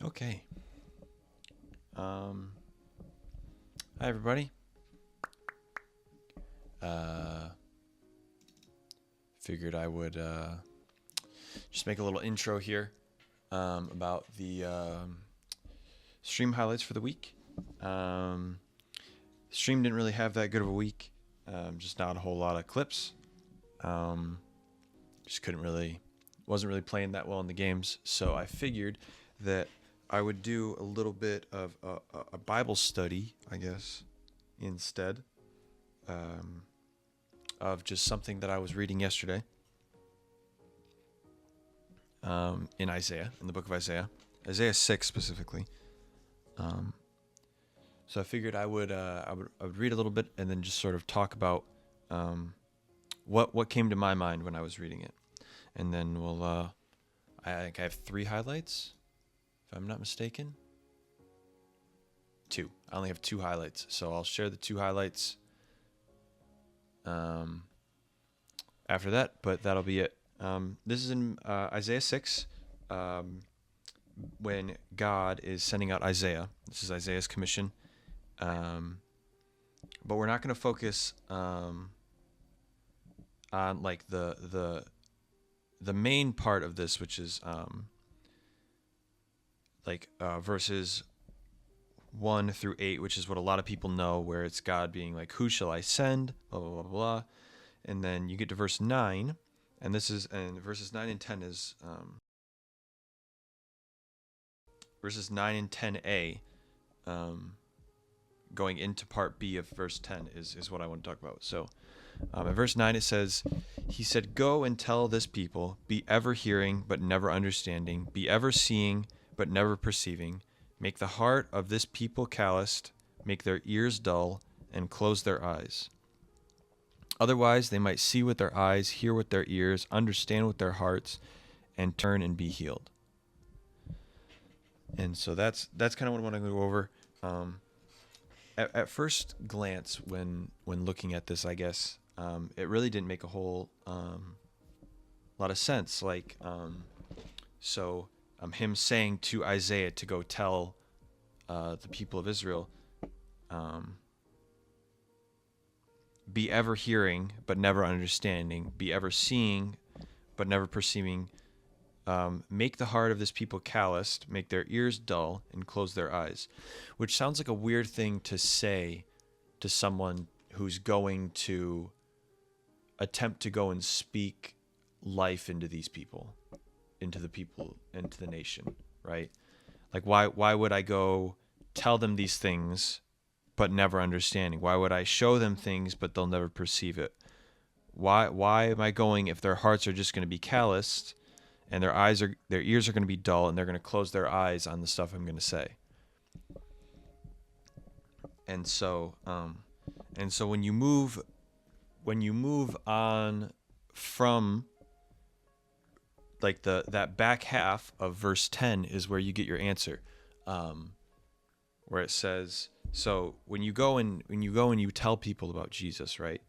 Okay. Hi everybody. Figured I would just make a little intro here about the stream highlights for the week. Stream didn't really have that good of a week. Just not a whole lot of clips. Just wasn't really playing that well in the games. So I figured that I would do a little bit of a Bible study, I guess, instead of just something that I was reading yesterday in Isaiah, in the book of Isaiah 6 specifically. So I figured I would read a little bit and then just sort of talk about what came to my mind when I was reading it, and then I think I have 3 highlights, if I'm not mistaken. 2. I only have 2 highlights, so I'll share the 2 highlights after that, but that'll be it. This is in Isaiah 6, when God is sending out Isaiah. This is Isaiah's commission. But we're not going to focus on like the main part of this, which is verses 1 through 8, which is what a lot of people know, where it's God being like, "Who shall I send?" Blah blah blah blah, and then you get to verse 9, and verses 9 and 10 is verses 9 and 10a. Going into part B of verse 10 is what I want to talk about. So in verse 9 it says, he said, "Go and tell this people, be ever hearing but never understanding, be ever seeing but never perceiving. Make the heart of this people calloused, make their ears dull, and close their eyes. Otherwise they might see with their eyes, hear with their ears, understand with their hearts, and turn and be healed." And so that's kind of what I want to go over. At first glance, when looking at this, I guess it really didn't make a whole lot of sense. Like, him saying to Isaiah to go tell the people of Israel, be ever hearing but never understanding, be ever seeing but never perceiving. Make the heart of this people calloused, make their ears dull, and close their eyes. Which sounds like a weird thing to say to someone who's going to attempt to go and speak life into these people, into the nation, right? Like, why would I go tell them these things but never understanding? Why would I show them things but they'll never perceive it? Why am I going if their hearts are just going to be calloused, and their ears are going to be dull, and they're going to close their eyes on the stuff I'm going to say? And so when you move on from like that back half of verse 10 is where you get your answer, where it says, so when you go and you tell people about Jesus, right?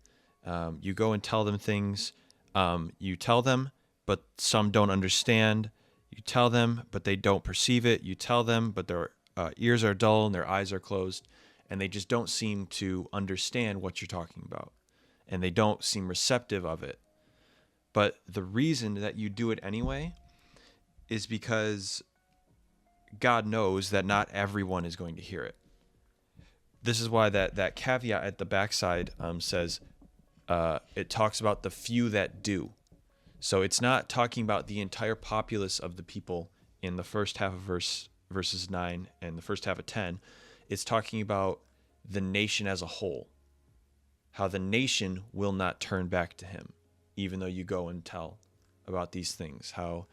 You go and tell them things. You tell them, but some don't understand. You tell them, but they don't perceive it. You tell them, but their ears are dull and their eyes are closed, and they just don't seem to understand what you're talking about, and they don't seem receptive of it. But the reason that you do it anyway is because God knows that not everyone is going to hear it. This is why that caveat at the backside says it talks about the few that do. So it's not talking about the entire populace of the people in the first half of verses 9 and the first half of 10. It's talking about the nation as a whole, how the nation will not turn back to him, even though you go and tell about these things, how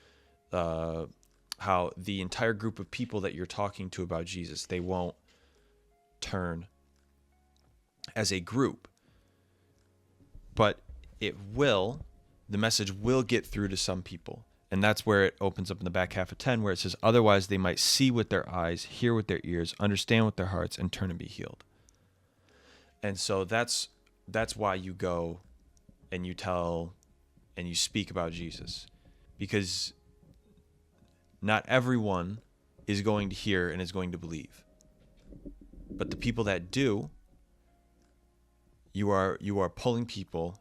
the entire group of people that you're talking to about Jesus, they won't turn as a group. But the message will get through to some people. And that's where it opens up in the back half of 10, where it says, otherwise they might see with their eyes, hear with their ears, understand with their hearts, and turn and be healed. And so that's why you go and you tell and you speak about Jesus. Because not everyone is going to hear and is going to believe. But the people that do, you are pulling people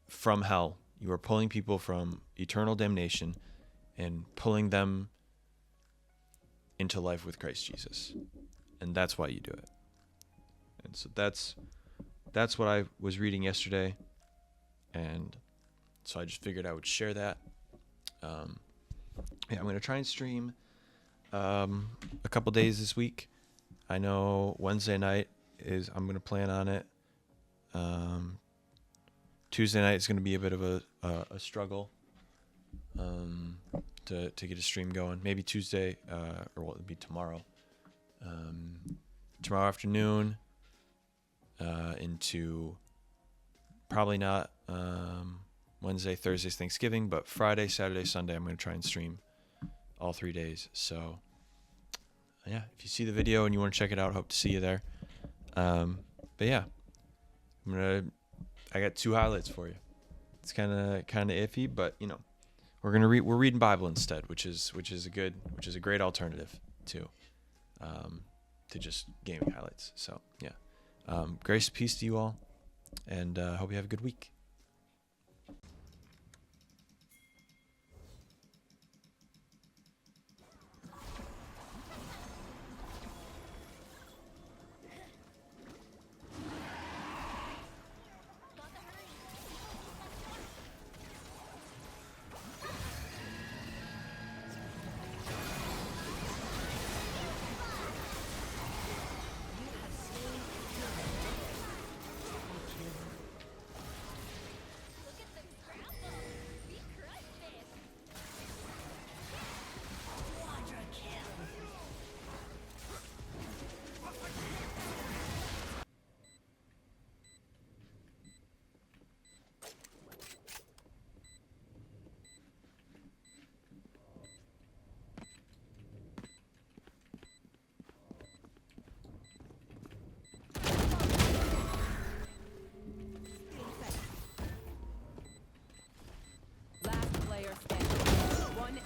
from hell. You are pulling people from eternal damnation and pulling them into life with Christ Jesus. And that's why you do it. And so that's what I was reading yesterday. And so I just figured I would share that. I'm going to try and stream a couple days this week. I know Wednesday night I'm going to plan on it. Tuesday night is going to be a bit of a struggle to get a stream going. Maybe Tuesday, or what would be tomorrow. Tomorrow afternoon into probably not Wednesday, Thursday's Thanksgiving, but Friday, Saturday, Sunday, I'm going to try and stream all 3 days. So, yeah, if you see the video and you want to check it out, hope to see you there. But yeah, I got 2 highlights for you. It's kind of iffy, but you know, we're reading Bible instead, which is a great alternative to just gaming highlights. So yeah, grace, peace to you all, and hope you have a good week.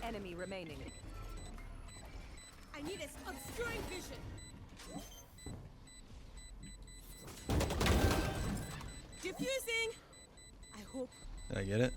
Enemy remaining. I need a obscuring vision. Diffusing. I hope. Did I get it?